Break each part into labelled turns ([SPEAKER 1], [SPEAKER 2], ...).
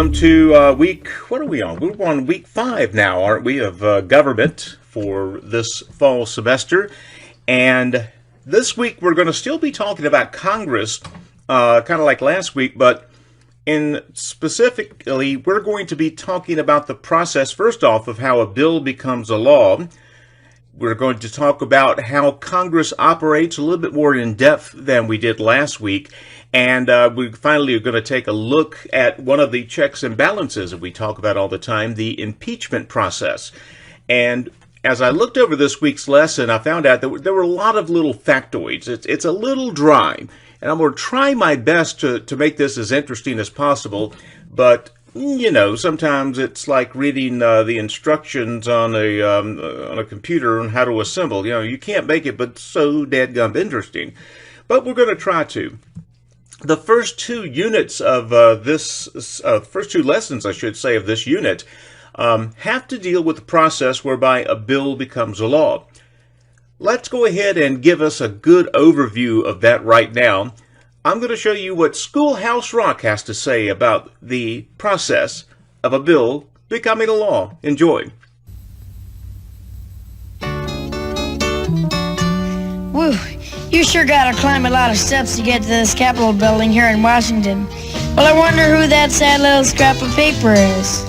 [SPEAKER 1] welcome to what are we on? We're on week 5 now, aren't we, of government for this fall semester. And this week we're going to still be talking about Congress, kind of like last week, but specifically we're going to be talking about the process, first off, of how a bill becomes a law. We're going to talk about how Congress operates a little bit more in depth than we did last week. And we finally are going to take a look at one of the checks and balances that we talk about all the time, the impeachment process. And as I looked over this week's lesson, I found out that there were a lot of little factoids. It's a little dry, and I'm going to try my best to make this as interesting as possible. But, you know, sometimes it's like reading the instructions on a computer on how to assemble. You know, you can't make it, but so dadgum interesting. But we're going to try to. The first 2 units of first 2 lessons, I should say, of this unit have to deal with the process whereby a bill becomes a law. Let's go ahead and give us a good overview of that right now. I'm going to show you what Schoolhouse Rock has to say about the process of a bill becoming a law. Enjoy.
[SPEAKER 2] Woo, you sure gotta climb a lot of steps to get to this Capitol building here in Washington. Well, I wonder who that sad little scrap of paper is.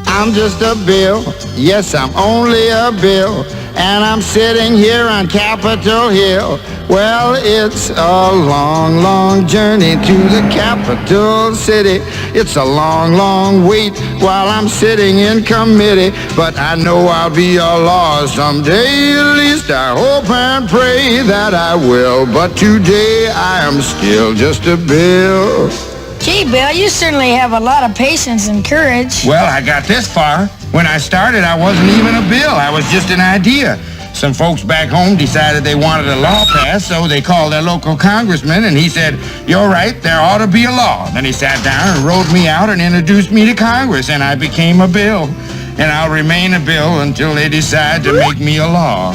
[SPEAKER 3] I'm just a bill, yes, I'm only a bill, and I'm sitting here on Capitol Hill. Well, it's a long, long journey to the capital city. It's a long, long wait while I'm sitting in committee, but I know I'll be a law someday. At least I hope and pray that I will, but today I am still just a bill.
[SPEAKER 2] Gee, Bill, you certainly have a lot of patience and courage.
[SPEAKER 3] Well, I got this far. When I started, I wasn't even a bill. I was just an idea. Some folks back home decided they wanted a law passed, so they called their local congressman, and he said, "You're right, there ought to be a law." Then he sat down and wrote me out and introduced me to Congress, and I became a bill. And I'll remain a bill until they decide to make me a law.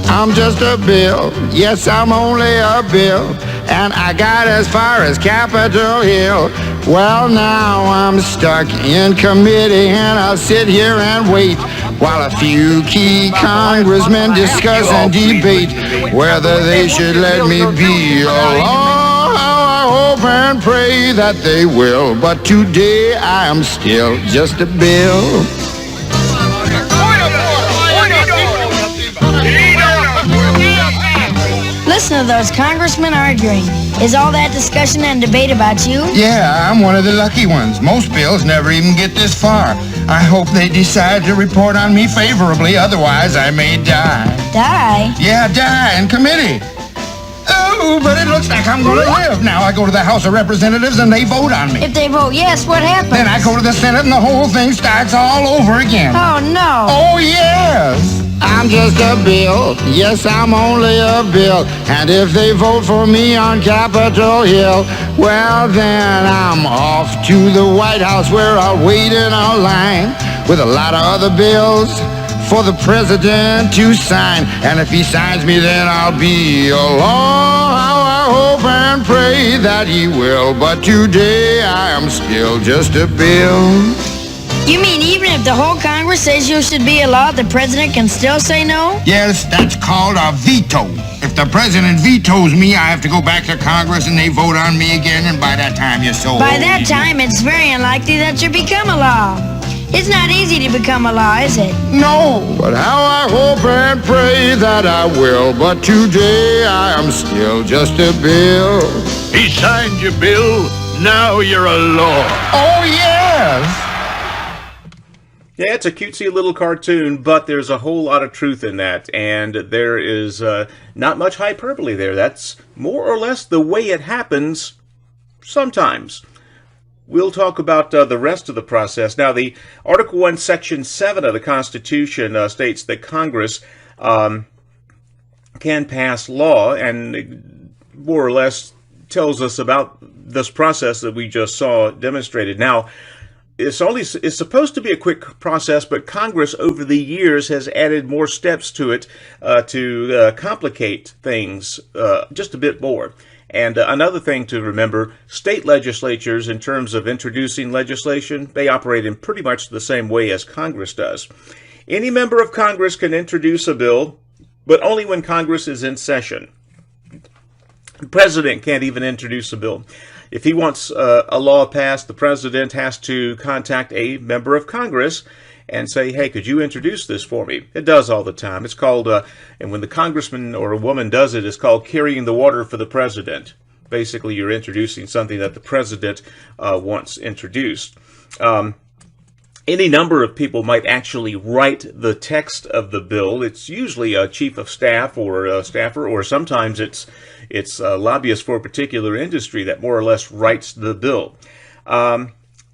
[SPEAKER 3] I'm just a bill, yes, I'm only a bill, and I got as far as Capitol Hill. Well, now I'm stuck in committee, and I'll sit here and wait while a few key congressmen discuss and debate whether they should let me be a law. I hope and pray that they will, but today I am still just a bill.
[SPEAKER 2] Listen to those congressmen arguing. Is all that discussion and debate about you?
[SPEAKER 3] Yeah, I'm one of the lucky ones. Most bills never even get this far. I hope they decide to report on me favorably, otherwise I may die.
[SPEAKER 2] Die?
[SPEAKER 3] Yeah, die in committee. Oh, but it looks like I'm going to live. Now I go to the House of Representatives and they vote on me.
[SPEAKER 2] If they vote yes, what happens?
[SPEAKER 3] Then I go to the Senate and the whole thing starts all over again.
[SPEAKER 2] Oh, no.
[SPEAKER 3] Oh, yes. I'm just a bill, yes, I'm only a bill, and if they vote for me on Capitol Hill, well then I'm off to the White House where I'll wait in a line with a lot of other bills for the president to sign, and if he signs me then I'll be a law. I hope and pray that he will, but today I am still just a bill.
[SPEAKER 2] You mean even if the whole Congress says you should be a law, the president can still say no?
[SPEAKER 3] Yes, that's called a veto. If the president vetoes me, I have to go back to Congress and they vote on me again, and by that time you're so
[SPEAKER 2] By that time, it's very unlikely that you become a law. It's not easy to become a law, is it?
[SPEAKER 3] No, but how I hope and pray that I will, but today I am still just a bill.
[SPEAKER 4] He signed your bill, now you're a law.
[SPEAKER 3] Oh, yes.
[SPEAKER 1] Yeah, it's a cutesy little cartoon, but there's a whole lot of truth in that, and there is not much hyperbole there. That's more or less the way it happens sometimes. We'll talk about the rest of the process. Now, the Article 1, Section 7 of the Constitution states that Congress can pass law, and more or less tells us about this process that we just saw demonstrated. Now, it's supposed to be a quick process, but Congress over the years has added more steps to it to complicate things just a bit more. And another thing to remember, state legislatures, in terms of introducing legislation, they operate in pretty much the same way as Congress does. Any member of Congress can introduce a bill, but only when Congress is in session. The president can't even introduce a bill. If he wants a law passed, the president has to contact a member of Congress and say, hey, could you introduce this for me? It does all the time. It's called, and when the congressman or a woman does it, it's called carrying the water for the president. Basically, you're introducing something that the president wants introduced. Any number of people might actually write the text of the bill. It's usually a chief of staff or a staffer, or sometimes it's a lobbyist for a particular industry that more or less writes the bill.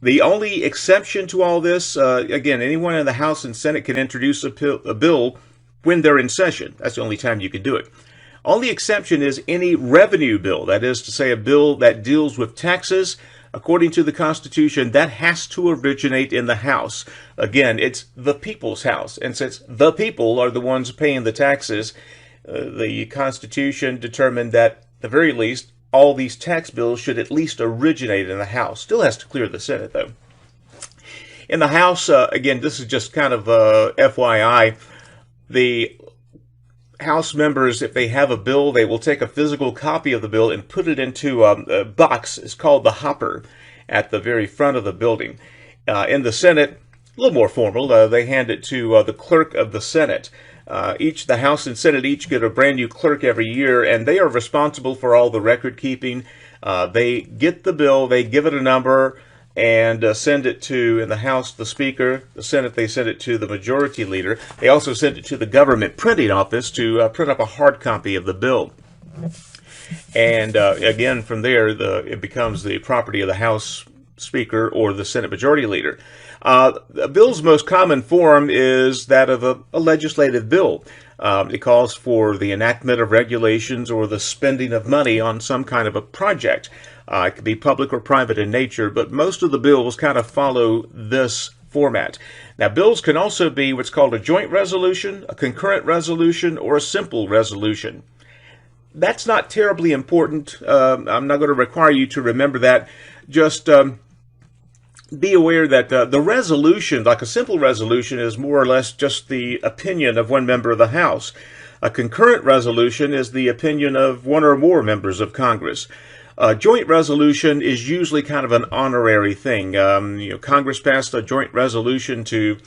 [SPEAKER 1] The only exception to all this, again, anyone in the House and Senate can introduce a bill when they're in session. That's the only time you can do it. Only exception is any revenue bill, that is to say a bill that deals with taxes. According to the Constitution, that has to originate in the House. Again, it's the people's house. And since the people are the ones paying the taxes, the Constitution determined that, at the very least, all these tax bills should at least originate in the House. Still has to clear the Senate, though. In the House, again, this is just kind of FYI, the House members, if they have a bill, they will take a physical copy of the bill and put it into a box. It's called the hopper at the very front of the building. In the Senate, a little more formal, they hand it to the clerk of the Senate. The House and Senate each get a brand new clerk every year, and they are responsible for all the record keeping. They get the bill, they give it a number, and send it to, in the House, the Speaker. The Senate, they send it to the Majority Leader. They also send it to the government printing office to print up a hard copy of the bill. And again, from there, it becomes the property of the House Speaker or the Senate Majority Leader. A bill's most common form is that of a legislative bill. It calls for the enactment of regulations or the spending of money on some kind of a project. It could be public or private in nature, but most of the bills kind of follow this format. Now, bills can also be what's called a joint resolution, a concurrent resolution, or a simple resolution. That's not terribly important. I'm not going to require you to remember that. Just be aware that the resolution, like a simple resolution, is more or less just the opinion of one member of the House. A concurrent resolution is the opinion of one or more members of Congress. A joint resolution is usually kind of an honorary thing. Congress passed a joint resolution to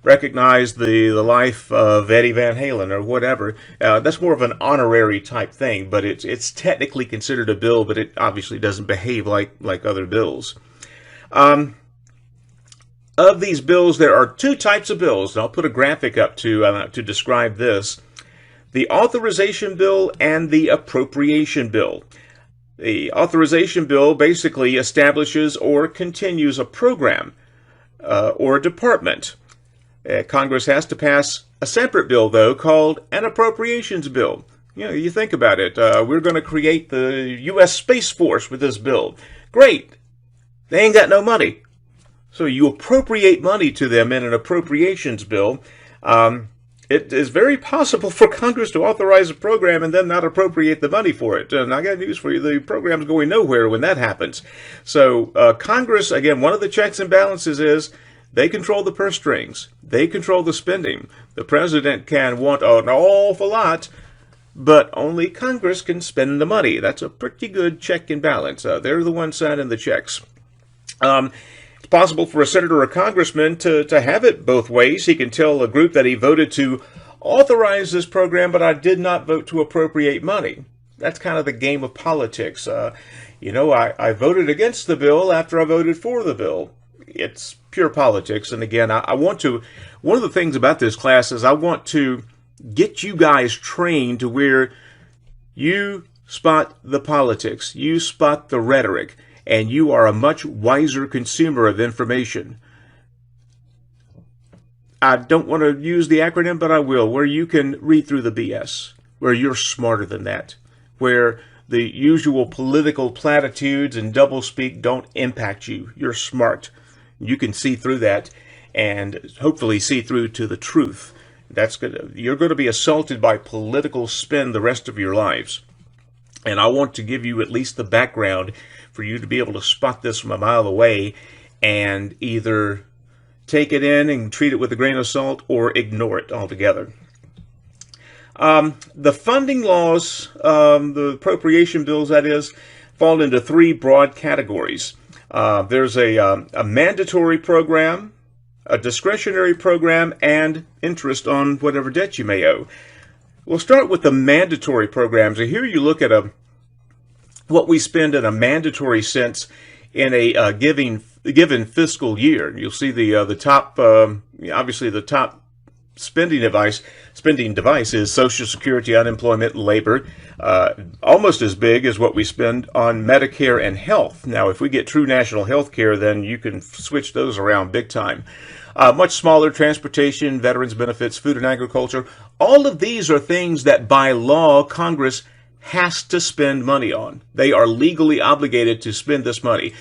[SPEAKER 1] recognize the life of Eddie Van Halen or whatever. That's more of an honorary type thing, but it's technically considered a bill, but it obviously doesn't behave like other bills. Of these bills, there are two types of bills, and I'll put a graphic up to describe this. The authorization bill and the appropriation bill. The authorization bill basically establishes or continues a program or a department. Congress has to pass a separate bill, though, called an appropriations bill. You think about it. We're going to create the U.S. Space Force with this bill. Great. They ain't got no money. So you appropriate money to them in an appropriations bill. It is very possible for Congress to authorize a program and then not appropriate the money for it. And I got news for you, the program's going nowhere when that happens. So Congress, again, one of the checks and balances is they control the purse strings. They control the spending. The president can want an awful lot, but only Congress can spend the money. That's a pretty good check and balance. They're the ones signing the checks. It's possible for a senator or a congressman to have it both ways. He can tell a group that he voted to authorize this program, but I did not vote to appropriate money. That's kind of the game of politics. I voted against the bill after I voted for the bill. It's pure politics. And again, one of the things about this class is I want to get you guys trained to where you spot the politics, you spot the rhetoric, and you are a much wiser consumer of information. I don't want to use the acronym, but I will, where you can read through the BS, where you're smarter than that, where the usual political platitudes and doublespeak don't impact you. You're smart. You can see through that and hopefully see through to the truth. You're going to be assaulted by political spin the rest of your lives. And I want to give you at least the background for you to be able to spot this from a mile away and either take it in and treat it with a grain of salt or ignore it altogether. The funding laws, the appropriation bills, that is, fall into three broad categories. There's a mandatory program, a discretionary program, and interest on whatever debt you may owe. We'll start with the mandatory programs. And here you look at what we spend in a mandatory sense in a given fiscal year. You'll see the top, obviously the top spending device is Social Security, unemployment, and labor, almost as big as what we spend on Medicare and health. Now, if we get true national health care, then you can switch those around big time. Much smaller: transportation, veterans benefits, food and agriculture. All of these are things that by law Congress has to spend money on. They are legally obligated to spend this money.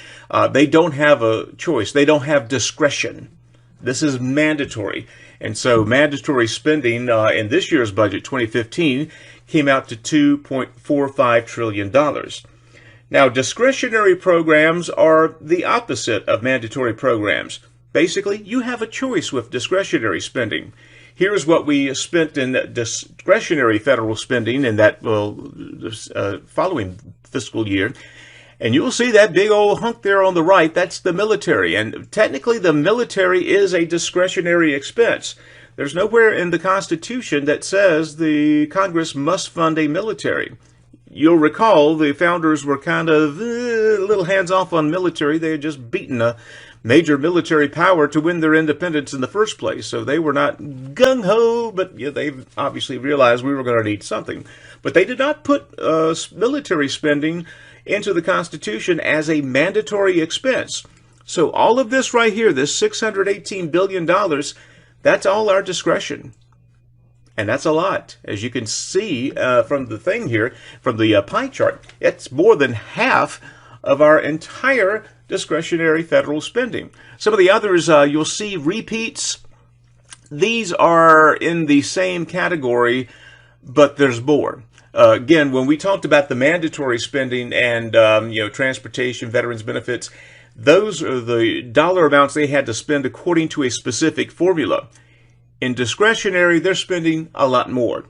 [SPEAKER 1] They don't have a choice. They don't have discretion. This is mandatory. And so mandatory spending in this year's budget, 2015, came out to $2.45 trillion. Now, discretionary programs are the opposite of mandatory programs. Basically, you have a choice with discretionary spending. Here's what we spent in discretionary federal spending in that following fiscal year. And you'll see that big old hunk there on the right, that's the military. And technically the military is a discretionary expense. There's nowhere in the Constitution that says the Congress must fund a military. You'll recall the founders were kind of a little hands-off on military. They had just beaten a major military power to win their independence in the first place. So they were not gung-ho, but they obviously realized we were going to need something. But they did not put military spending into the Constitution as a mandatory expense. So all of this right here, this $618 billion, that's all our discretion. And that's a lot. As you can see from the thing here, from the pie chart, it's more than half of our entire discretionary federal spending. Some of the others, you'll see repeats. These are in the same category, but there's more. Again, when we talked about the mandatory spending and transportation, veterans benefits, those are the dollar amounts they had to spend according to a specific formula. In discretionary, they're spending a lot more.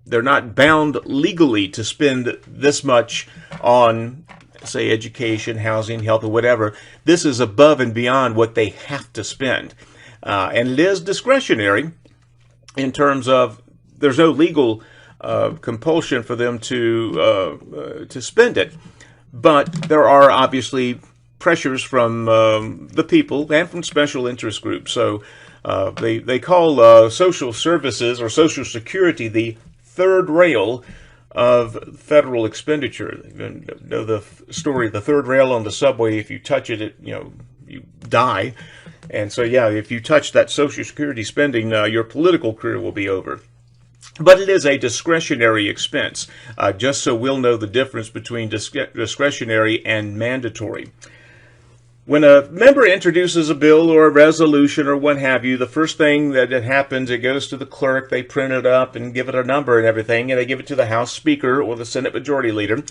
[SPEAKER 1] They're not bound legally to spend this much on, say, education, housing, health, or whatever. This is above and beyond what they have to spend. And it is discretionary in terms of there's no legal compulsion for them to spend it. But there are obviously pressures from the people and from special interest groups. So they call social services or Social Security the third rail of federal expenditure. You know the story, the third rail on the subway. If you touch it, you die. And so, yeah, if you touch that Social Security spending, your political career will be over. But it is a discretionary expense, just so we'll know the difference between discretionary and mandatory. When a member introduces a bill or a resolution or what have you, the first thing that happens, it goes to the clerk, they print it up and give it a number and everything, and they give it to the House Speaker or the Senate Majority Leader.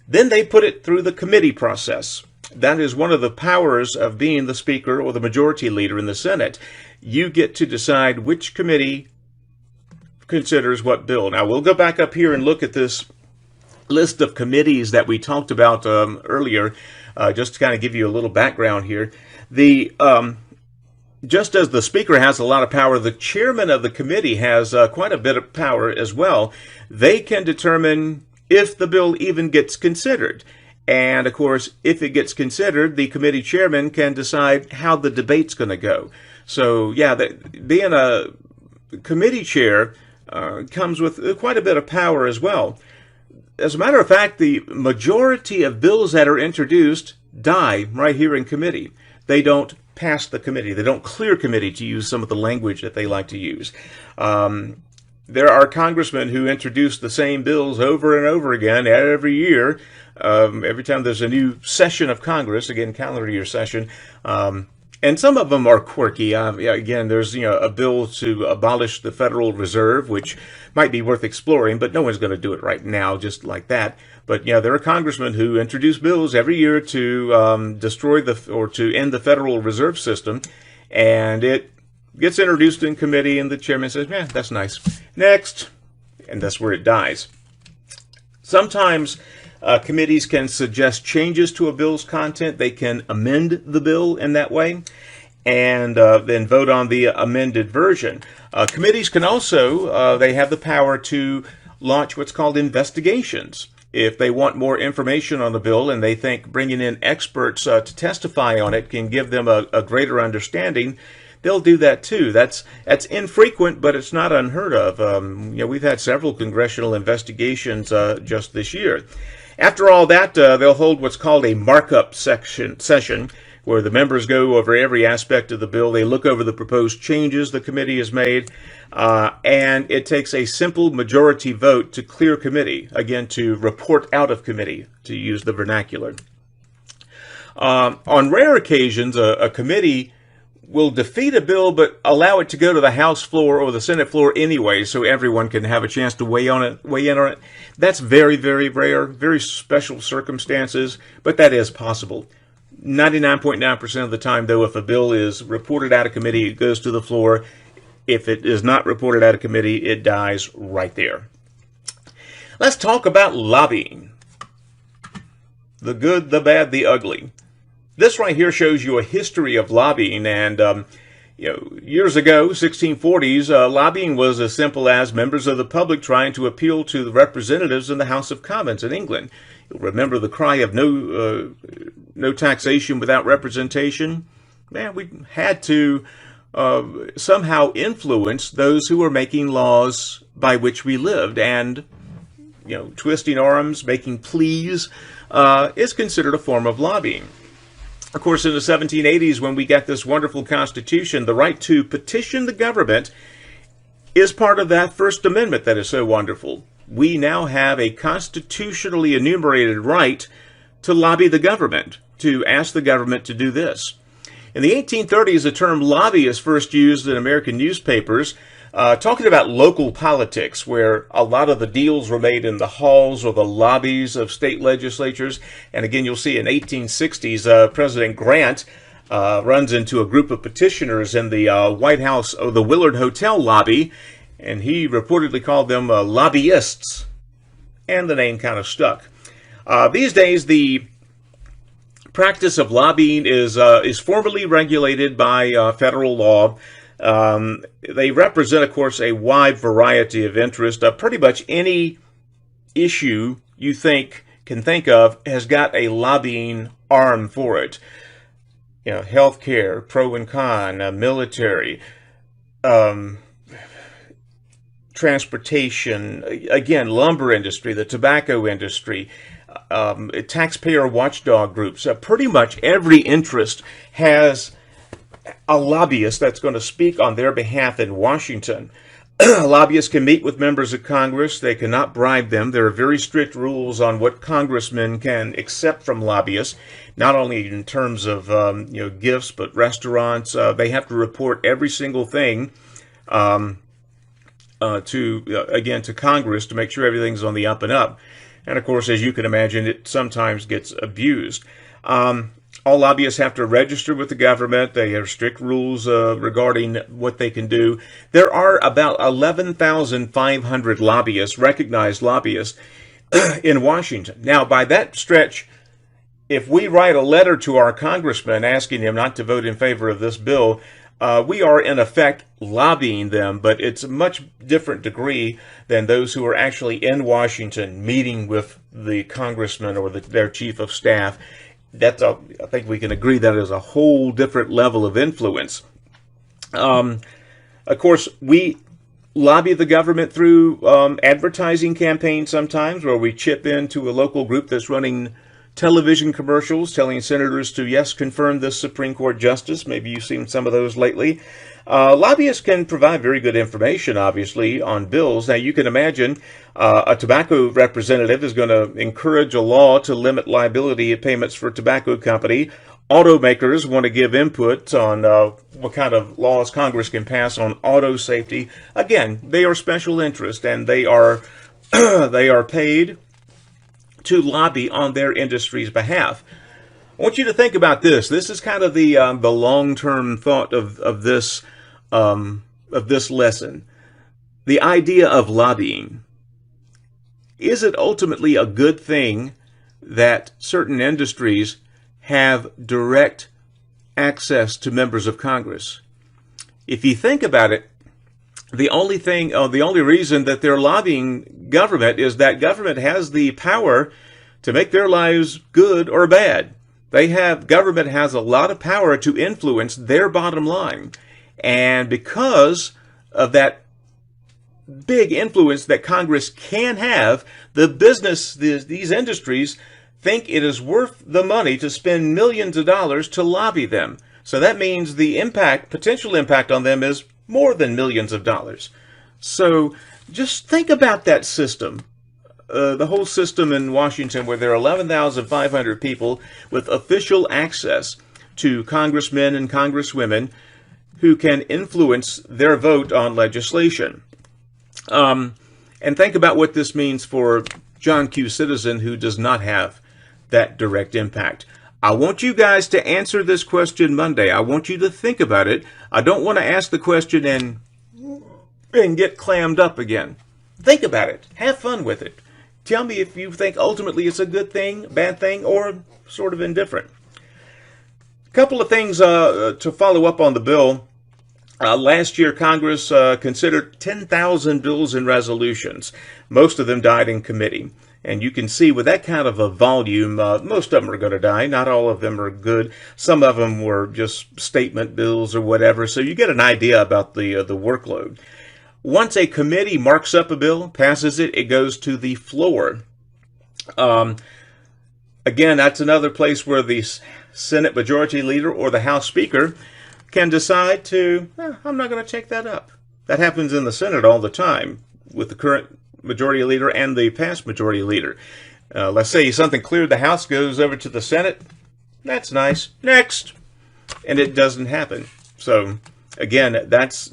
[SPEAKER 1] Then they put it through the committee process. That is one of the powers of being the Speaker or the Majority Leader in the Senate. You get to decide which committee considers what bill. Now, we'll go back up here and look at this list of committees that we talked about earlier, just to kind of give you a little background here. Just as the Speaker has a lot of power, the chairman of the committee has quite a bit of power as well. They can determine if the bill even gets considered. And, of course, if it gets considered, the committee chairman can decide how the debate's going to go. So, yeah, being a committee chair comes with quite a bit of power as well. As a matter of fact, the majority of bills that are introduced die right here in committee. They don't pass the committee. They don't clear committee, to use some of the language that they like to use. There are congressmen who introduce the same bills over and over again every year. Every time there's a new session of Congress, again, calendar year session, And some of them are quirky. Yeah, again, there's a bill to abolish the Federal Reserve, which might be worth exploring, but no one's going to do it right now, just like that. But there are congressmen who introduce bills every year to destroy or to end the Federal Reserve System, and it gets introduced in committee, and the chairman says, "Man, that's nice. Next," and that's where it dies. Sometimes committees can suggest changes to a bill's content. They can amend the bill in that way and then vote on the amended version. Committees can also, they have the power to launch what's called investigations. If they want more information on the bill and they think bringing in experts to testify on it can give them a greater understanding, they'll do that too. That's infrequent, but it's not unheard of. We've had several congressional investigations just this year. After all that, they'll hold what's called a markup session, where the members go over every aspect of the bill. They look over the proposed changes the committee has made, and it takes a simple majority vote to clear committee, again, to report out of committee, to use the vernacular. On rare occasions, a committee will defeat a bill but allow it to go to the House floor or the Senate floor anyway, so everyone can have a chance to weigh in on it. That's very, very rare, very special circumstances, but that is possible. 99.9% of the time, though, if a bill is reported out of committee, it goes to the floor. If it is not reported out of committee, it dies right there. Let's talk about lobbying. The good, the bad, the ugly. This right here shows you a history of lobbying, and years ago, 1640s, lobbying was as simple as members of the public trying to appeal to the representatives in the House of Commons in England. You'll remember the cry of no taxation without representation. Man, we had to somehow influence those who were making laws by which we lived, and twisting arms, making pleas is considered a form of lobbying. Of course, in the 1780s, when we got this wonderful Constitution, the right to petition the government is part of that First Amendment that is so wonderful. We now have a constitutionally enumerated right to lobby the government, to ask the government to do this. In the 1830s, the term lobby is first used in American newspapers, talking about local politics, where a lot of the deals were made in the halls or the lobbies of state legislatures. And again, you'll see in 1860s, President Grant runs into a group of petitioners in the White House, or the Willard Hotel lobby, and he reportedly called them lobbyists, and the name kind of stuck. These days, the practice of lobbying is formally regulated by federal law. They represent, of course, a wide variety of interest. Pretty much any issue you can think of has got a lobbying arm for it. Healthcare, pro and con, military, transportation, again, lumber industry, the tobacco industry, taxpayer watchdog groups. Pretty much every interest has a lobbyist that's going to speak on their behalf in Washington. Lobbyists can meet with members of Congress. They cannot bribe them. There are very strict rules on what congressmen can accept from lobbyists, not only in terms of gifts, but restaurants. They have to report every single thing to Congress to make sure everything's on the up and up. And of course, as you can imagine, it sometimes gets abused. All lobbyists have to register with the government. They have strict rules regarding what they can do. There are about 11,500 lobbyists, recognized lobbyists, in Washington. Now, by that stretch, if we write a letter to our congressman asking him not to vote in favor of this bill, we are in effect lobbying them, but it's a much different degree than those who are actually in Washington meeting with the congressman or their chief of staff. I think we can agree that is a whole different level of influence. Of course, we lobby the government through advertising campaigns sometimes, where we chip into a local group that's running television commercials telling senators to, yes, confirm this Supreme Court justice. Maybe you've seen some of those lately. Lobbyists can provide very good information, obviously, on bills. Now, you can imagine a tobacco representative is going to encourage a law to limit liability payments for a tobacco company, Automakers want to give input on what kind of laws Congress can pass on auto safety. Again, they are special interest, and they are they are paid to lobby on their industry's behalf. I want you to think about this. This is kind of the long-term thought of this lesson. The idea of lobbying. Is it ultimately a good thing that certain industries have direct access to members of Congress? If you think about it, the only reason that they're lobbying government is that government has the power to make their lives good or bad. Government has a lot of power to influence their bottom line. And because of that big influence that Congress can have, these industries think it is worth the money to spend millions of dollars to lobby them. So that means the potential impact on them is more than millions of dollars. So just think about that system. The whole system in Washington, where there are 11,500 people with official access to congressmen and congresswomen who can influence their vote on legislation. And think about what this means for John Q. Citizen, who does not have that direct impact. I want you guys to answer this question Monday. I want you to think about it. I don't want to ask the question and get clammed up again. Think about it. Have fun with it. Tell me if you think ultimately it's a good thing, bad thing, or sort of indifferent. A couple of things to follow up on the bill. Last year, Congress considered 10,000 bills and resolutions. Most of them died in committee. And you can see with that kind of a volume, most of them are going to die. Not all of them are good. Some of them were just statement bills or whatever. So you get an idea about the workload. Once a committee marks up a bill, passes it, it goes to the floor. Again, that's another place where the Senate Majority Leader or the House Speaker can decide to, I'm not going to take that up. That happens in the Senate all the time with the current Majority Leader and the past Majority Leader. Let's say something cleared the House, goes over to the Senate. That's nice. Next. And it doesn't happen. So, again, that's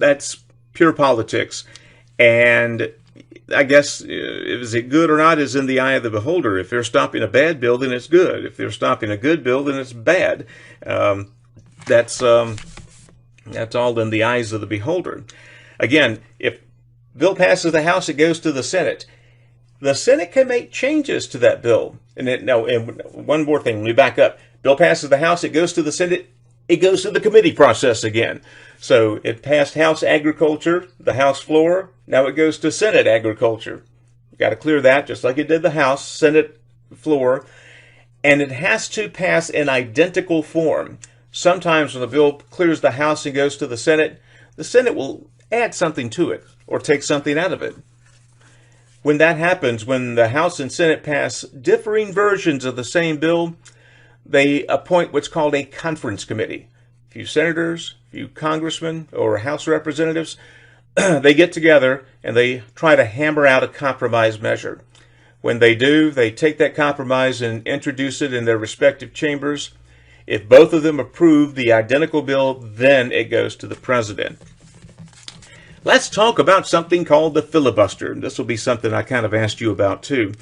[SPEAKER 1] pure politics. And I guess, is it good or not is in the eye of the beholder. If they're stopping a bad bill, then it's good. If they're stopping a good bill, then it's bad. That's all in the eyes of the beholder. Again, if bill passes the House, it goes to the Senate. The Senate can make changes to that bill. And one more thing, let me back up. Bill passes the House, it goes to the Senate, it goes to the committee process again. So it passed House Agriculture, the House floor, now it goes to Senate Agriculture. Got to clear that, just like it did the House, Senate floor. And it has to pass in identical form. Sometimes when a bill clears the House and goes to the Senate will add something to it or take something out of it. When that happens, when the House and Senate pass differing versions of the same bill, they appoint what's called a conference committee. A few senators, a few congressmen, or House representatives, they get together and they try to hammer out a compromise measure. When they do, they take that compromise and introduce it in their respective chambers. If both of them approve the identical bill, then it goes to the president. Let's talk about something called the filibuster. This will be something I kind of asked you about too.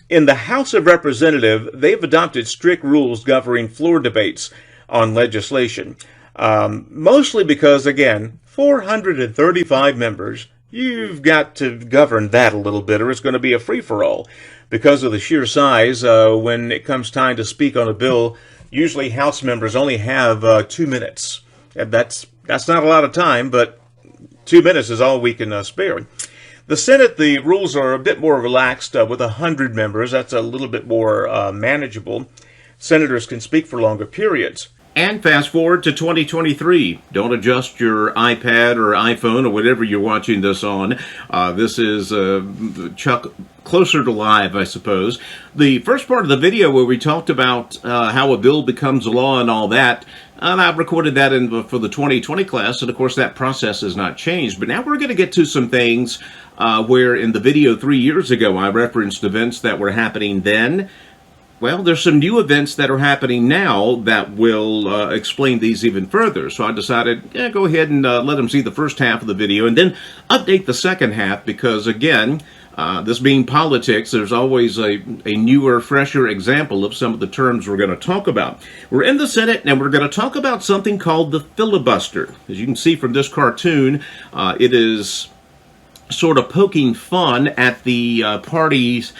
[SPEAKER 1] In the House of Representatives, they've adopted strict rules governing floor debates on legislation. Mostly because, again, 435 members, you've got to govern that a little bit or it's going to be a free-for-all. Because of the sheer size, when it comes time to speak on a bill, usually House members only have 2 minutes. And that's not a lot of time, but 2 minutes is all we can spare. The Senate, the rules are a bit more relaxed with 100 members. That's a little bit more manageable. Senators can speak for longer periods.
[SPEAKER 5] And fast forward to 2023. Don't adjust your iPad or iPhone or whatever you're watching this on. This is Chuck closer to live, I suppose. The first part of the video where we talked about how a bill becomes a law and all that, and I've recorded that for the 2020 class, and of course that process has not changed. But now we're going to get to some things where in the video 3 years ago I referenced events that were happening then. Well, there's some new events that are happening now that will explain these even further. So I decided, go ahead and let them see the first half of the video and then update the second half because, again, this being politics, there's always a newer, fresher example of some of the terms we're going to talk about. We're in the Senate, and we're going to talk about something called the filibuster. As you can see from this cartoon, it is sort of poking fun at the parties,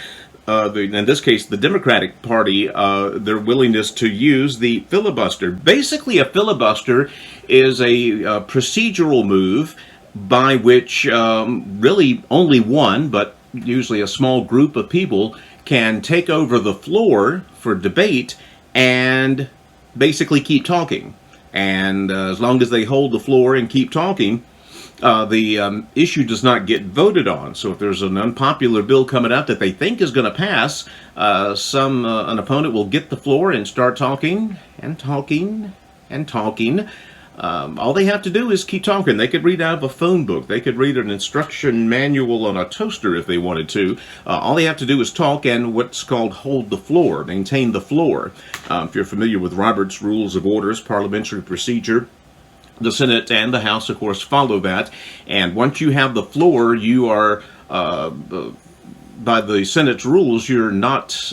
[SPEAKER 5] in this case, the Democratic Party, their willingness to use the filibuster. Basically, a filibuster is a procedural move by which really only one, but usually a small group of people, can take over the floor for debate and basically keep talking. And as long as they hold the floor and keep talking, the issue does not get voted on. So if there's an unpopular bill coming up that they think is going to pass, an opponent will get the floor and start talking and talking and talking. All they have to do is keep talking. They could read out of a phone book. They could read an instruction manual on a toaster if they wanted to. All they have to do is talk and what's called hold the floor, maintain the floor. If you're familiar with Robert's Rules of Orders, parliamentary procedure, the Senate and the House, of course, follow that. And once you have the floor, you are, by the Senate's rules, you're not,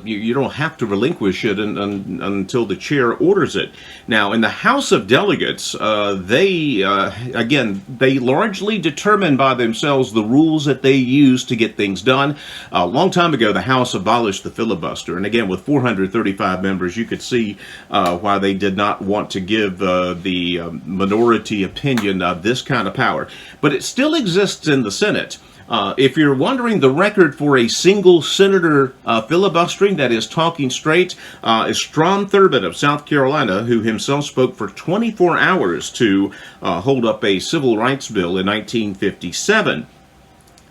[SPEAKER 5] you don't have to relinquish it until the chair orders it. Now, in the House of Delegates, they largely determine by themselves the rules that they use to get things done. A long time ago, the House abolished the filibuster. And again, with 435 members, you could see why they did not want to give the minority opinion this kind of power. But it still exists in the Senate. If you're wondering, the record for a single senator filibustering, that is talking straight, is Strom Thurmond of South Carolina, who himself spoke for 24 hours to hold up a civil rights bill in 1957.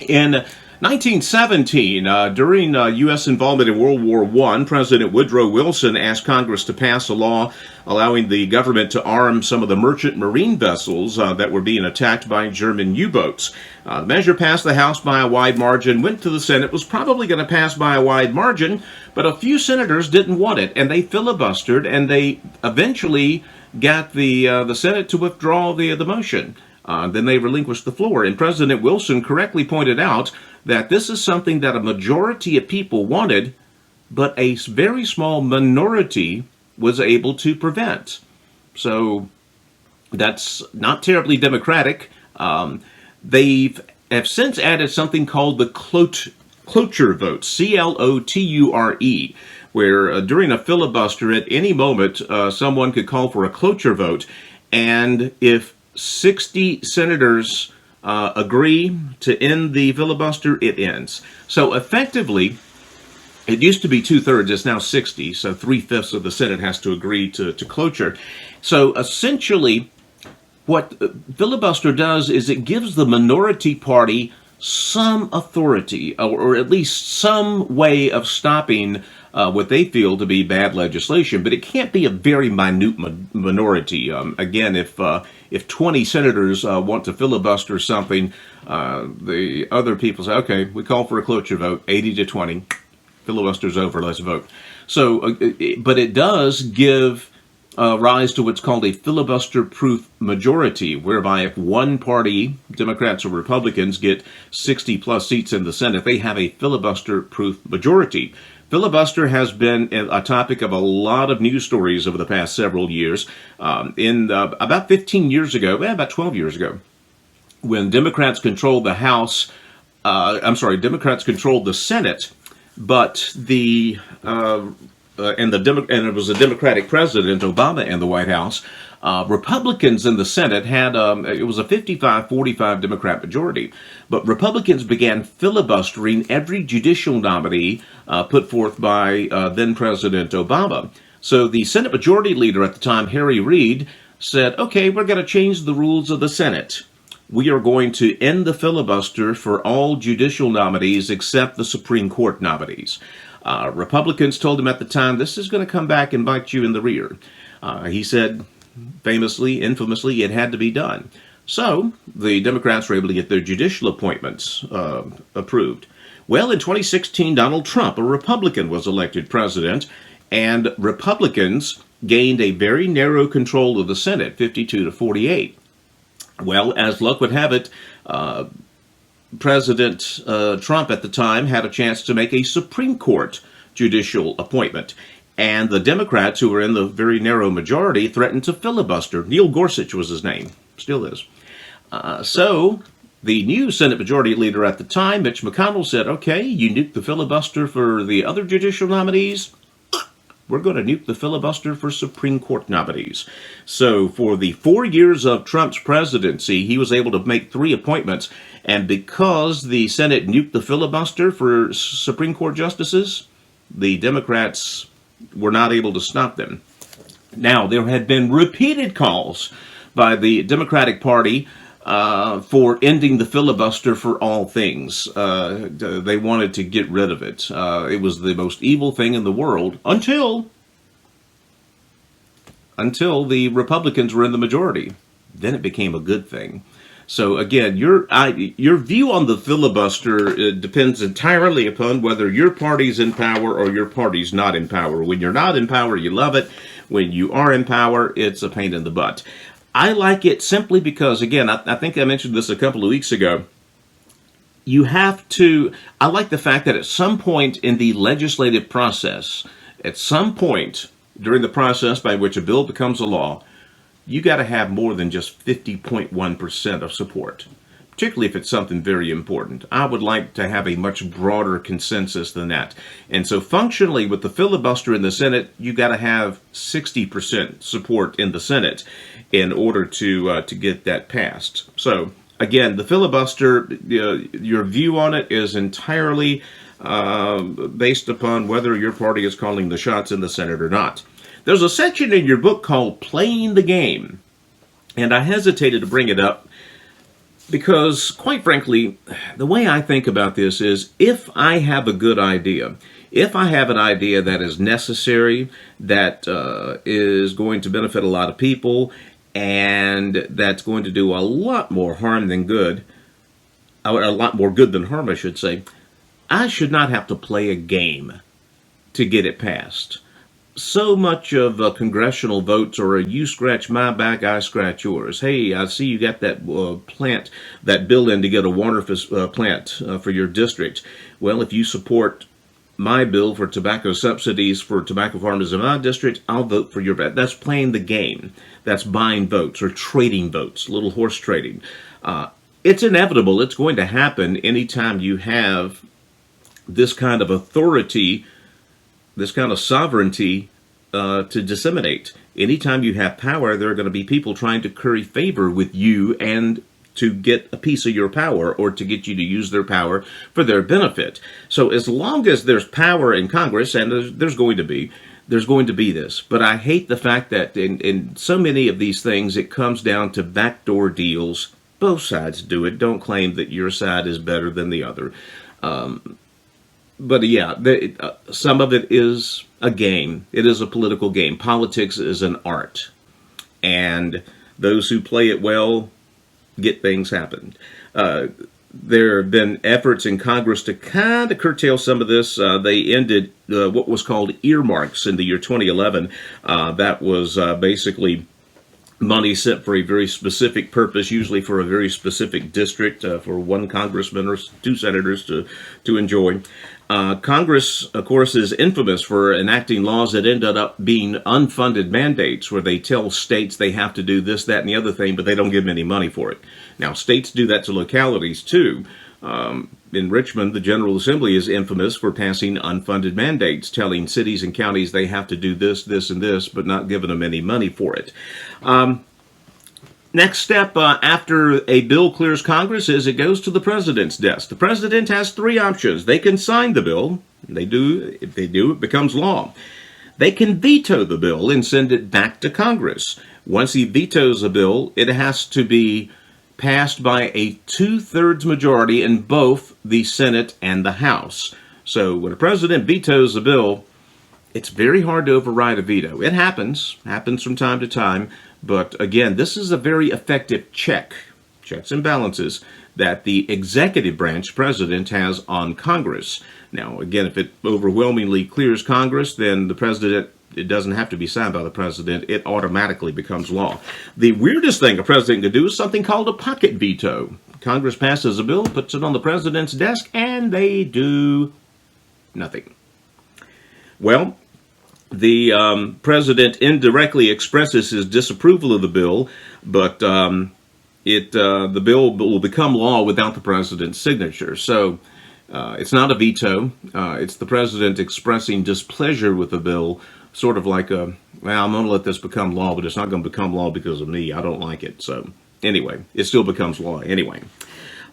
[SPEAKER 5] In 1917, during U.S. involvement in World War I, President Woodrow Wilson asked Congress to pass a law allowing the government to arm some of the merchant marine vessels that were being attacked by German U-boats. The measure passed the House by a wide margin, went to the Senate, was probably going to pass by a wide margin, but a few senators didn't want it, and they filibustered, and they eventually got the Senate to withdraw the motion. Then they relinquished the floor, and President Wilson correctly pointed out that this is something that a majority of people wanted, but a very small minority was able to prevent. So that's not terribly democratic. They have since added something called the cloture vote, C-L-O-T-U-R-E, where during a filibuster at any moment someone could call for a cloture vote, and if 60 senators agree to end the filibuster, it ends. So effectively, it used to be 2/3, it's now 60, so 3/5 of the Senate has to agree to cloture. So essentially, what filibuster does is it gives the minority party some authority, or at least some way of stopping what they feel to be bad legislation, but it can't be a very minute minority. Again, if 20 senators want to filibuster something, the other people say, okay, we call for a cloture vote, 80-20, filibuster's over, let's vote. So, but it does give rise to what's called a filibuster-proof majority, whereby if one party, Democrats or Republicans, get 60-plus seats in the Senate, they have a filibuster-proof majority. Filibuster has been a topic of a lot of news stories over the past several years. About 15 years ago, about 12 years ago, when Democrats controlled the House, Democrats controlled the Senate, but and it was a Democratic president, Obama, in the White House. Republicans in the Senate had, it was a 55-45 Democrat majority, but Republicans began filibustering every judicial nominee put forth by then-President Obama. So the Senate Majority Leader at the time, Harry Reid, said, okay, we're going to change the rules of the Senate. We are going to end the filibuster for all judicial nominees except the Supreme Court nominees. Republicans told him at the time, this is going to come back and bite you in the rear. He said, infamously, it had to be done. So the Democrats were able to get their judicial appointments approved. Well, in 2016, Donald Trump, a Republican, was elected president, and Republicans gained a very narrow control of the Senate, 52 to 48. Well, as luck would have it, President Trump at the time had a chance to make a Supreme Court judicial appointment. And the Democrats, who were in the very narrow majority, threatened to filibuster. Neil Gorsuch was his name, still is. So the new Senate Majority Leader at the time, Mitch McConnell, said, okay, you nuked the filibuster for the other judicial nominees. We're going to nuke the filibuster for Supreme Court nominees. So for the 4 years of Trump's presidency, he was able to make 3 appointments. And because the Senate nuked the filibuster for Supreme Court justices, the Democrats were not able to stop them. Now, there had been repeated calls by the Democratic Party for ending the filibuster for all things. They wanted to get rid of it. It was the most evil thing in the world until the Republicans were in the majority. Then it became a good thing. So again, your view on the filibuster depends entirely upon whether your party's in power or your party's not in power. When you're not in power, you love it. When you are in power, it's a pain in the butt. I like it simply because, again, I think I mentioned this a couple of weeks ago. I like the fact that at some point in the legislative process, at some point during the process by which a bill becomes a law, you got to have more than just 50.1% of support, particularly if it's something very important. I would like to have a much broader consensus than that. And so functionally, with the filibuster in the Senate, you got to have 60% support in the Senate in order to get that passed. So again, the filibuster, your view on it is entirely based upon whether your party is calling the shots in the Senate or not. There's a section in your book called Playing the Game, and I hesitated to bring it up because, quite frankly, the way I think about this is if I have a good idea, if I have an idea that is necessary, that is going to benefit a lot of people, and that's going to do a lot more harm than good, a lot more good than harm, I should say, I should not have to play a game to get it passed. So much of congressional votes are a you scratch my back, I scratch yours. Hey, I see you got that that bill in to get a water plant for your district. Well, if you support my bill for tobacco subsidies for tobacco farmers in my district, I'll vote for your bet. That's playing the game. That's buying votes or trading votes, little horse trading. It's inevitable. It's going to happen anytime you have this kind of authority, this kind of sovereignty to disseminate. Anytime you have power, there are going to be people trying to curry favor with you and to get a piece of your power or to get you to use their power for their benefit. So as long as there's power in Congress, and there's going to be this. But I hate the fact that in so many of these things, it comes down to backdoor deals. Both sides do it. Don't claim that your side is better than the other. But yeah, some of it is a game. It is a political game. Politics is an art. And those who play it well get things happen. There have been efforts in Congress to kind of curtail some of this. They ended what was called earmarks in the year 2011. That was basically money sent for a very specific purpose, usually for a very specific district, for one congressman or 2 senators to enjoy. Congress, of course, is infamous for enacting laws that ended up being unfunded mandates, where they tell states they have to do this, that, and the other thing, but they don't give them any money for it. Now, states do that to localities, too. In Richmond, the General Assembly is infamous for passing unfunded mandates, telling cities and counties they have to do this, this, and this, but not giving them any money for it. Next step after a bill clears Congress is it goes to the president's desk. The president has 3 options. They can sign the bill. They do. If they do, it becomes law. They can veto the bill and send it back to Congress. Once he vetoes a bill, it has to be passed by a 2/3 majority in both the Senate and the House. So when a president vetoes a bill, it's very hard to override a veto. It happens from time to time. But again, this is a very effective check checks and balances, that the executive branch president has on Congress. Now, again, if it overwhelmingly clears Congress, then the president, it doesn't have to be signed by the president. It automatically becomes law. The weirdest thing a president can do is something called a pocket veto. Congress passes a bill, puts it on the president's desk, and they do nothing. Well, the president indirectly expresses his disapproval of the bill, but the bill will become law without the president's signature. So it's not a veto. It's the president expressing displeasure with the bill, sort of like I'm going to let this become law, but it's not going to become law because of me. I don't like it. So anyway, it still becomes law anyway.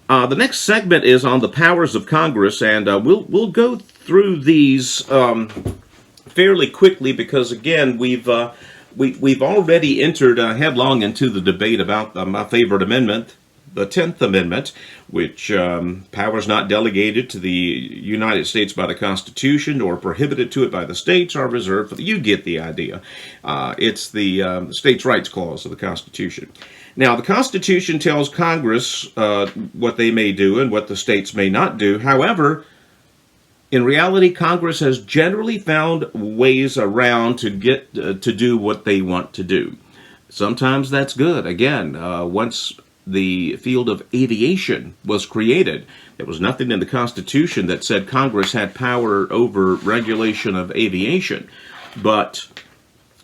[SPEAKER 5] The next segment is on the powers of Congress, and we'll go through these fairly quickly because, again, we've already entered headlong into the debate about my favorite amendment, the 10th Amendment, which powers not delegated to the United States by the Constitution or prohibited to it by the states are reserved for the, you get the idea. It's the States' Rights Clause of the Constitution. Now, the Constitution tells Congress what they may do and what the states may not do. However, in reality, Congress has generally found ways around to get to do what they want to do. Sometimes that's good. Again, once the field of aviation was created, there was nothing in the Constitution that said Congress had power over regulation of aviation. But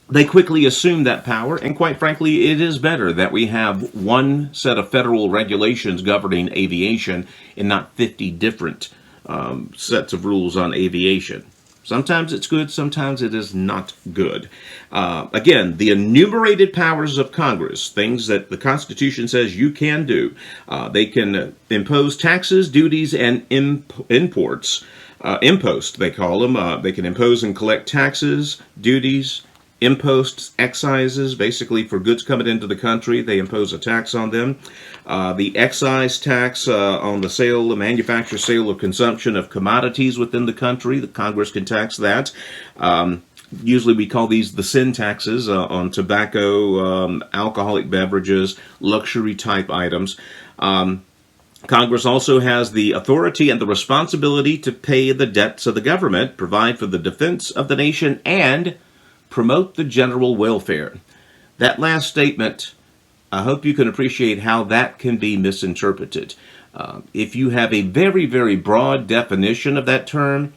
[SPEAKER 5] they quickly assumed that power, and quite frankly, it is better that we have one set of federal regulations governing aviation and not 50 different sets of rules on aviation. Sometimes it's good, sometimes it is not good. Again, the enumerated powers of Congress, things that the Constitution says you can do. They can impose taxes, duties, and imports. Impost, they call them. They can impose and collect taxes, duties, imposts, excises, basically for goods coming into the country, they impose a tax on them. The excise tax on the sale, the manufacture, sale, or consumption of commodities within the country, the Congress can tax that. Usually we call these the sin taxes on tobacco, alcoholic beverages, luxury type items. Congress also has the authority and the responsibility to pay the debts of the government, provide for the defense of the nation, and promote the general welfare. That last statement, I hope you can appreciate how that can be misinterpreted. If you have a very, very broad definition of that term,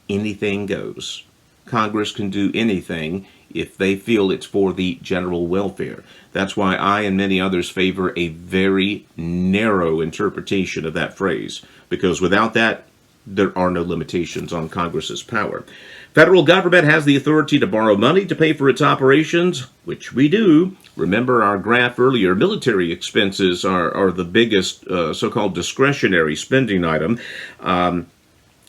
[SPEAKER 5] anything goes. Congress can do anything if they feel it's for the general welfare. That's why I and many others favor a very narrow interpretation of that phrase, because without that, there are no limitations on Congress's power. Federal government has the authority to borrow money to pay for its operations, which we do. Remember our graph earlier, military expenses are the biggest so-called discretionary spending item.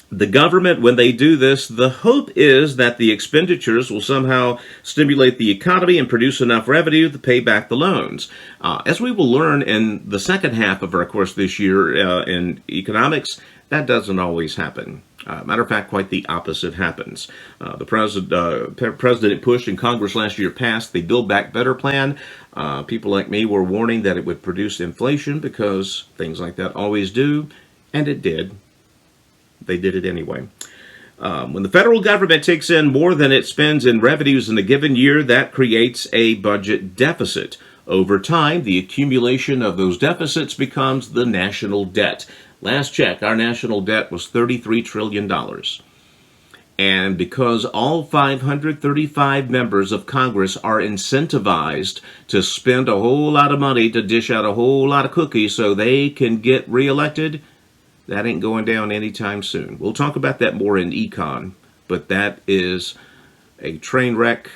[SPEAKER 5] The government, when they do this, the hope is that the expenditures will somehow stimulate the economy and produce enough revenue to pay back the loans. As we will learn in the second half of our course this year in economics, that doesn't always happen. Matter of fact, quite the opposite happens. The President Bush and Congress last year passed the Build Back Better plan. People like me were warning that it would produce inflation because things like that always do, and it did. They did it anyway. When the federal government takes in more than it spends in revenues in a given year, that creates a budget deficit. Over time, the accumulation of those deficits becomes the national debt. Last check, our national debt was $33 trillion. And because all 535 members of Congress are incentivized to spend a whole lot of money to dish out a whole lot of cookies so they can get reelected, that ain't going down anytime soon. We'll talk about that more in econ, but that is a train wreck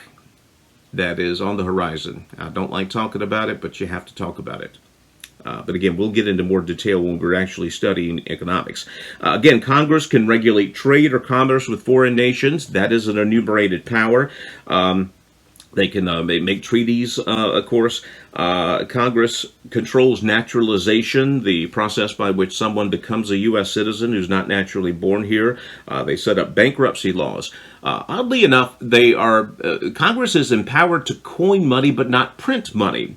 [SPEAKER 5] that is on the horizon. I don't like talking about it, but you have to talk about it. But again, we'll get into more detail when we're actually studying economics. Again, Congress can regulate trade or commerce with foreign nations. That is an enumerated power. They can make treaties, of course. Congress controls naturalization, the process by which someone becomes a U.S. citizen who's not naturally born here. They set up bankruptcy laws. Oddly enough, Congress is empowered to coin money but not print money.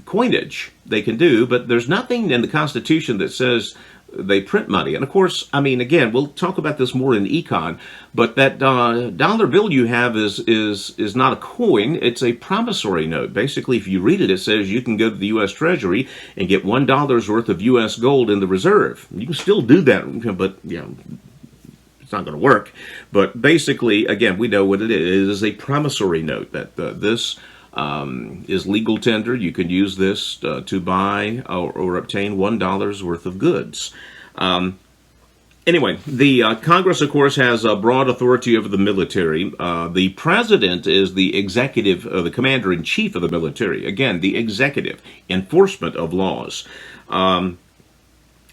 [SPEAKER 5] coinage they can do, but there's nothing in the Constitution that says they print money. And of course, I mean, again, we'll talk about this more in econ, but that dollar bill you have is not a coin, it's a promissory note. Basically, if you read it, it says you can go to the U.S. Treasury and get $1 worth of U.S. gold in the reserve. You can still do that, but, you know, it's not going to work. But basically, again, we know what it is. It is a promissory note that this is legal tender. You can use this to buy or obtain $1 worth of goods. Anyway, the Congress, of course, has broad authority over the military. The president is the executive, the commander-in-chief of the military. Again, the executive, enforcement of laws.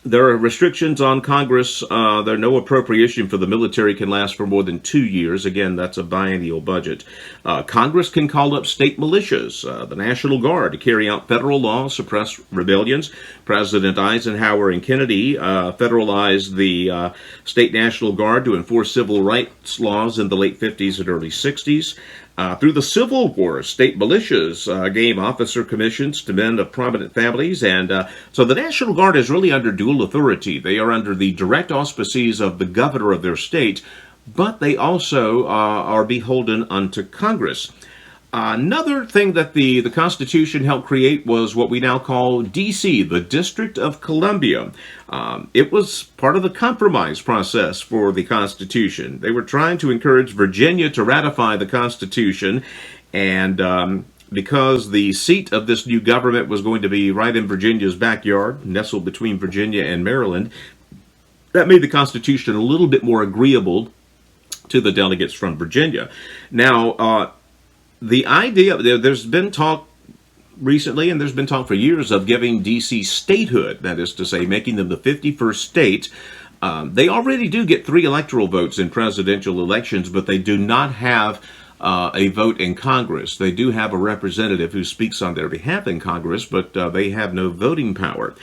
[SPEAKER 5] There are restrictions on Congress. No appropriation for the military can last for more than 2 years. Again, that's a biennial budget. Congress can call up state militias, the National Guard, to carry out federal laws, suppress rebellions. President Eisenhower and Kennedy federalized the state National Guard to enforce civil rights laws in the late 50s and early 60s. Through the Civil War, state militias gave officer commissions to men of prominent families, and so the National Guard is really under dual authority. They are under the direct auspices of the governor of their state, but they also are beholden unto Congress. Another thing that the Constitution helped create was what we now call D.C., the District of Columbia. It was part of the compromise process for the Constitution. They were trying to encourage Virginia to ratify the Constitution, and because the seat of this new government was going to be right in Virginia's backyard, nestled between Virginia and Maryland, that made the Constitution a little bit more agreeable to the delegates from Virginia. Now, the idea, there's been talk recently, and there's been talk for years, of giving D.C. statehood, that is to say, making them the 51st state. They already do get 3 electoral votes in presidential elections, but they do not have a vote in Congress. They do have a representative who speaks on their behalf in Congress, but they have no voting power.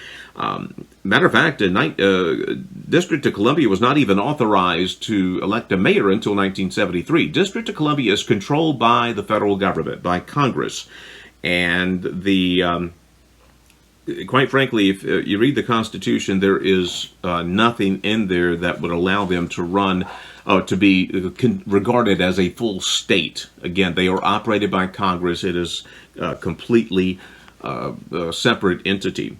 [SPEAKER 5] Matter of fact, the District of Columbia was not even authorized to elect a mayor until 1973. District of Columbia is controlled by the federal government, by Congress. And quite frankly, if you read the Constitution, there is nothing in there that would allow them to run, to be regarded as a full state. Again, they are operated by Congress. It is completely a separate entity.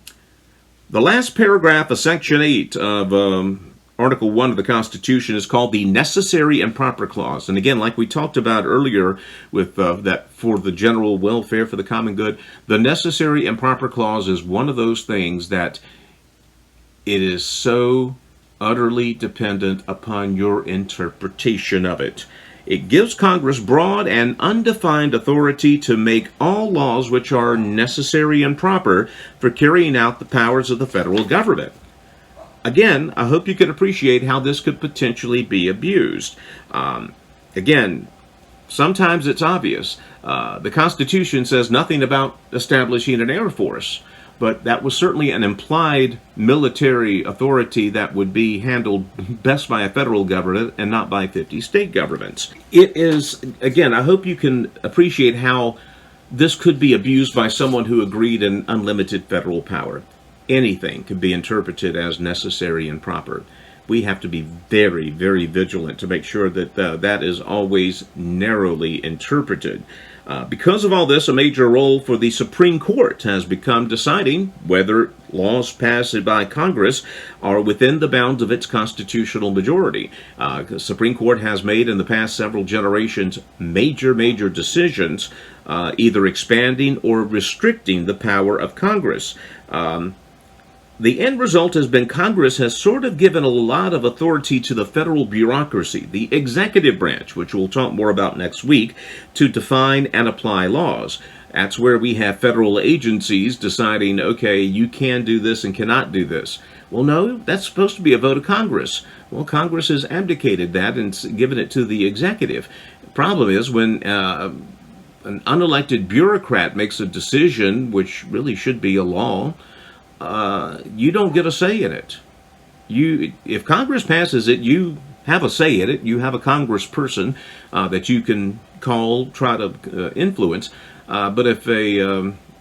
[SPEAKER 5] The last paragraph of Section 8 of Article 1 of the Constitution is called the Necessary and Proper Clause. And again, like we talked about earlier with that for the general welfare, for the common good, the Necessary and Proper Clause is one of those things that it is so utterly dependent upon your interpretation of it. It gives Congress broad and undefined authority to make all laws which are necessary and proper for carrying out the powers of the federal government. Again, I hope you can appreciate how this could potentially be abused. Again, sometimes it's obvious. The Constitution says nothing about establishing an Air Force, but that was certainly an implied military authority that would be handled best by a federal government and not by 50 state governments. It is, again, I hope you can appreciate how this could be abused by someone who agreed in unlimited federal power. Anything could be interpreted as necessary and proper. We have to be very, very vigilant to make sure that that is always narrowly interpreted. Because of all this, a major role for the Supreme Court has become deciding whether laws passed by Congress are within the bounds of its constitutional majority. The Supreme Court has made in the past several generations major decisions, either expanding or restricting the power of Congress. The end result has been Congress has sort of given a lot of authority to the federal bureaucracy, the executive branch, which we'll talk more about next week, to define and apply laws. That's where we have federal agencies deciding, okay, you can do this and cannot do this. Well, no, that's supposed to be a vote of Congress. Well, Congress has abdicated that and given it to the executive. The problem is when an unelected bureaucrat makes a decision, which really should be a law, you don't get a say in it. If Congress passes it, you have a say in it. You have a congressperson that you can call, try to influence. But if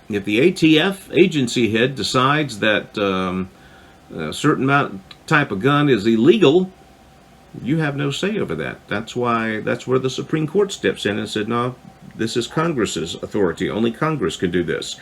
[SPEAKER 5] If the ATF agency head decides that a certain type of gun is illegal, you have no say over that. That's where the Supreme Court steps in and said, no, this is Congress's authority. Only Congress can do this.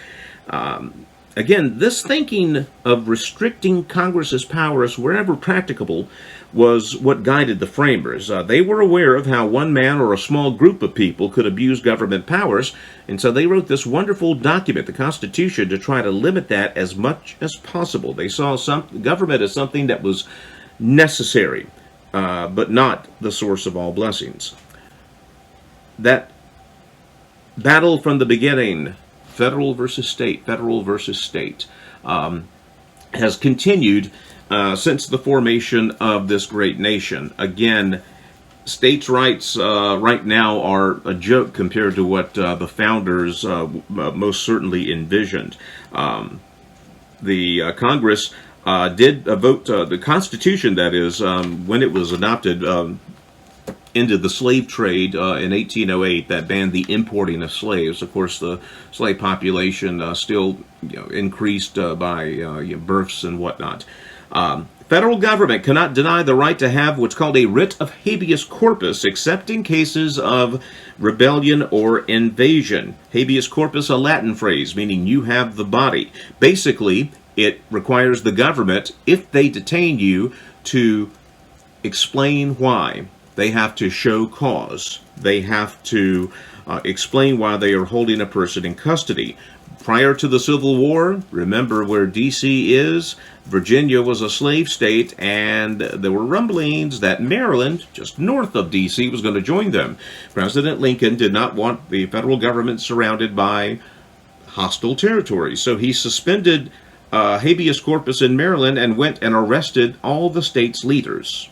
[SPEAKER 5] Again, this thinking of restricting Congress's powers wherever practicable was what guided the framers. They were aware of how one man or a small group of people could abuse government powers, and so they wrote this wonderful document, the Constitution, to try to limit that as much as possible. They saw government as something that was necessary, but not the source of all blessings. That battle from the beginning, federal versus state, has continued since the formation of this great nation. Again, states' rights right now are a joke compared to what the founders most certainly envisioned. The Congress did vote, the Constitution, that is, when it was adopted, ended the slave trade in 1808 that banned the importing of slaves. Of course, the slave population still increased by births and whatnot. Federal government cannot deny the right to have what's called a writ of habeas corpus, except in cases of rebellion or invasion. Habeas corpus, a Latin phrase, meaning you have the body. Basically, it requires the government, if they detain you, to explain why. They have to show cause. They have to explain why they are holding a person in custody. Prior to the Civil War, remember where D.C. is? Virginia was a slave state, and there were rumblings that Maryland, just north of D.C., was going to join them. President Lincoln did not want the federal government surrounded by hostile territories, so he suspended habeas corpus in Maryland and went and arrested all the state's leaders.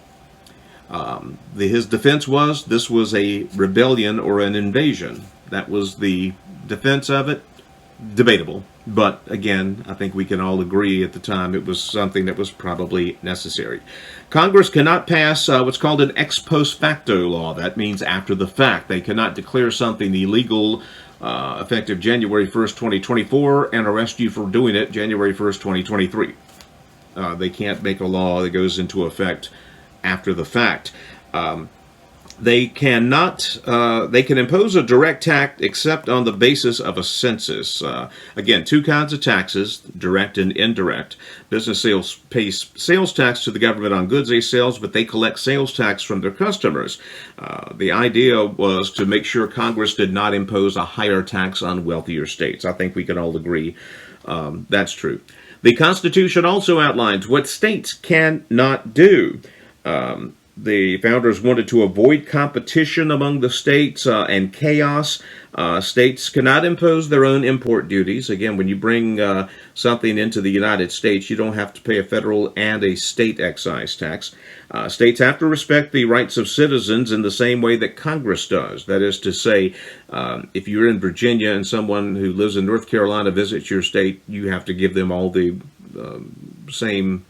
[SPEAKER 5] His defense was this was a rebellion or an invasion. That was the defense of it. Debatable, but again, I think we can all agree at the time it was something that was probably necessary. Congress cannot pass what's called an ex post facto law. That means after the fact. They cannot declare something illegal effective January 1st, 2024 and arrest you for doing it January 1st, 2023. They can't make a law that goes into effect after the fact. They cannot. They can impose a direct tax except on the basis of a census. Again, two kinds of taxes: direct and indirect. Business sales pays sales tax to the government on goods they sell, but they collect sales tax from their customers. The idea was to make sure Congress did not impose a higher tax on wealthier states. I think we can all agree that's true. The Constitution also outlines what states cannot do. The founders wanted to avoid competition among the states and chaos. States cannot impose their own import duties. Again, when you bring something into the United States, you don't have to pay a federal and a state excise tax. States have to respect the rights of citizens in the same way that Congress does. That is to say, if you're in Virginia and someone who lives in North Carolina visits your state, you have to give them all the same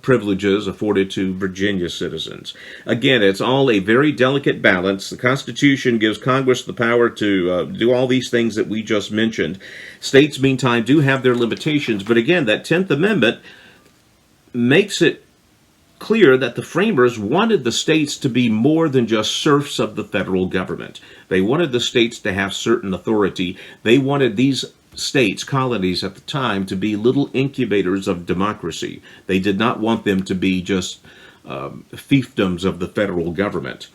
[SPEAKER 5] privileges afforded to Virginia citizens. Again, it's all a very delicate balance. The Constitution gives Congress the power to do all these things that we just mentioned. States, meantime, do have their limitations, but again, that 10th Amendment makes it clear that the framers wanted the states to be more than just serfs of the federal government. They wanted the states to have certain authority. They wanted these states, colonies at the time, to be little incubators of democracy. They did not want them to be just fiefdoms of the federal government.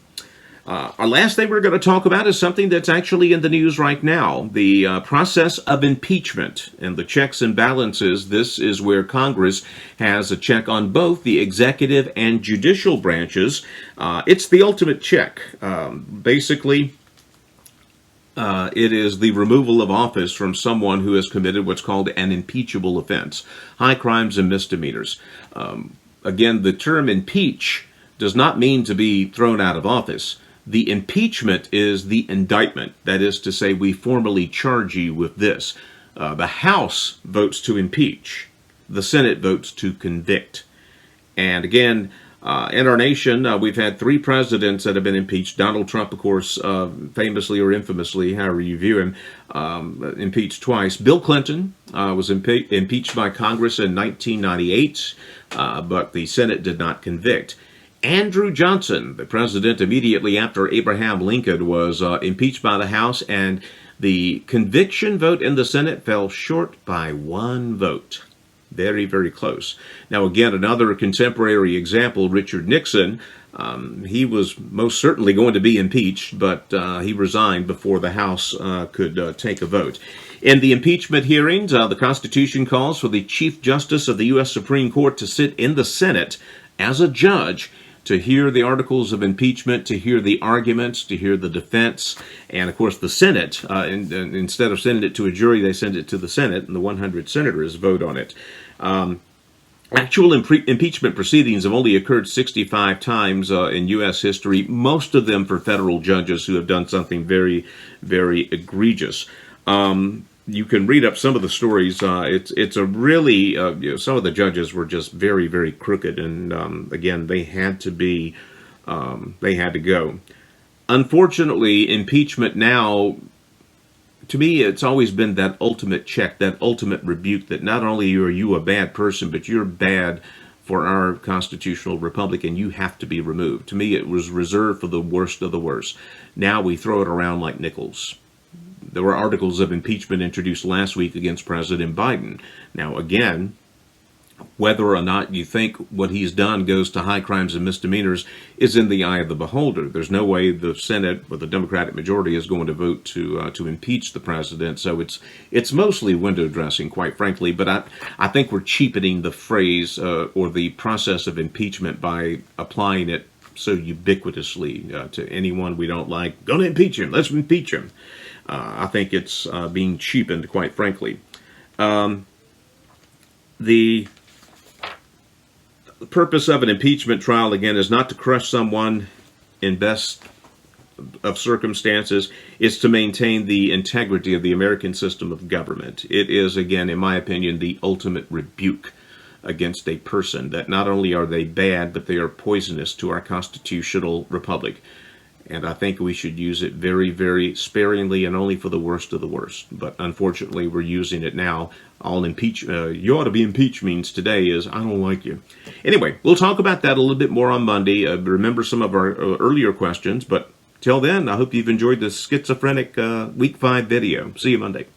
[SPEAKER 5] Our last thing we're going to talk about is something that's actually in the news right now, the process of impeachment and the checks and balances. This is where Congress has a check on both the executive and judicial branches. It's the ultimate check. Basically, it is the removal of office from someone who has committed what's called an impeachable offense, high crimes and misdemeanors. Again, the term impeach does not mean to be thrown out of office. The impeachment is the indictment. That is to say, we formally charge you with this. The House votes to impeach. The Senate votes to convict. And again, In our nation, we've had 3 presidents that have been impeached. Donald Trump, of course, famously or infamously, however you view him, impeached twice. Bill Clinton was impeached by Congress in 1998, but the Senate did not convict. Andrew Johnson, the president immediately after Abraham Lincoln, was impeached by the House, and the conviction vote in the Senate fell short by 1 vote. Very, very close. Now, again, another contemporary example, Richard Nixon. He was most certainly going to be impeached, but he resigned before the House could take a vote. In the impeachment hearings, the Constitution calls for the Chief Justice of the U.S. Supreme Court to sit in the Senate as a judge to hear the articles of impeachment, to hear the arguments, to hear the defense. And, of course, the Senate, instead of sending it to a jury, they send it to the Senate, and the 100 senators vote on it. Actual impeachment proceedings have only occurred 65 times in U.S. history, most of them for federal judges who have done something very, very egregious. You can read up some of the stories. It's a really, some of the judges were just very, very crooked, and again, they had to be, they had to go. Unfortunately, impeachment now, to me, it's always been that ultimate check, that ultimate rebuke that not only are you a bad person, but you're bad for our constitutional republic, and you have to be removed. To me, it was reserved for the worst of the worst. Now we throw it around like nickels. There were articles of impeachment introduced last week against President Biden. Now, again, whether or not you think what he's done goes to high crimes and misdemeanors is in the eye of the beholder. There's no way the Senate with the Democratic majority is going to vote to impeach the president. So it's mostly window dressing, quite frankly. But I think we're cheapening the phrase or the process of impeachment by applying it so ubiquitously to anyone we don't like. Going to impeach him. Let's impeach him. I think it's being cheapened, quite frankly. The purpose of an impeachment trial, again, is not to crush someone in best of circumstances. It's to maintain the integrity of the American system of government. It is, again, in my opinion, the ultimate rebuke against a person that not only are they bad, but they are poisonous to our constitutional republic. And I think we should use it very, very sparingly and only for the worst of the worst. But unfortunately, we're using it now. All you ought to be impeached means today is, I don't like you. Anyway, we'll talk about that a little bit more on Monday. Remember some of our earlier questions. But till then, I hope you've enjoyed this schizophrenic Week 5 video. See you Monday.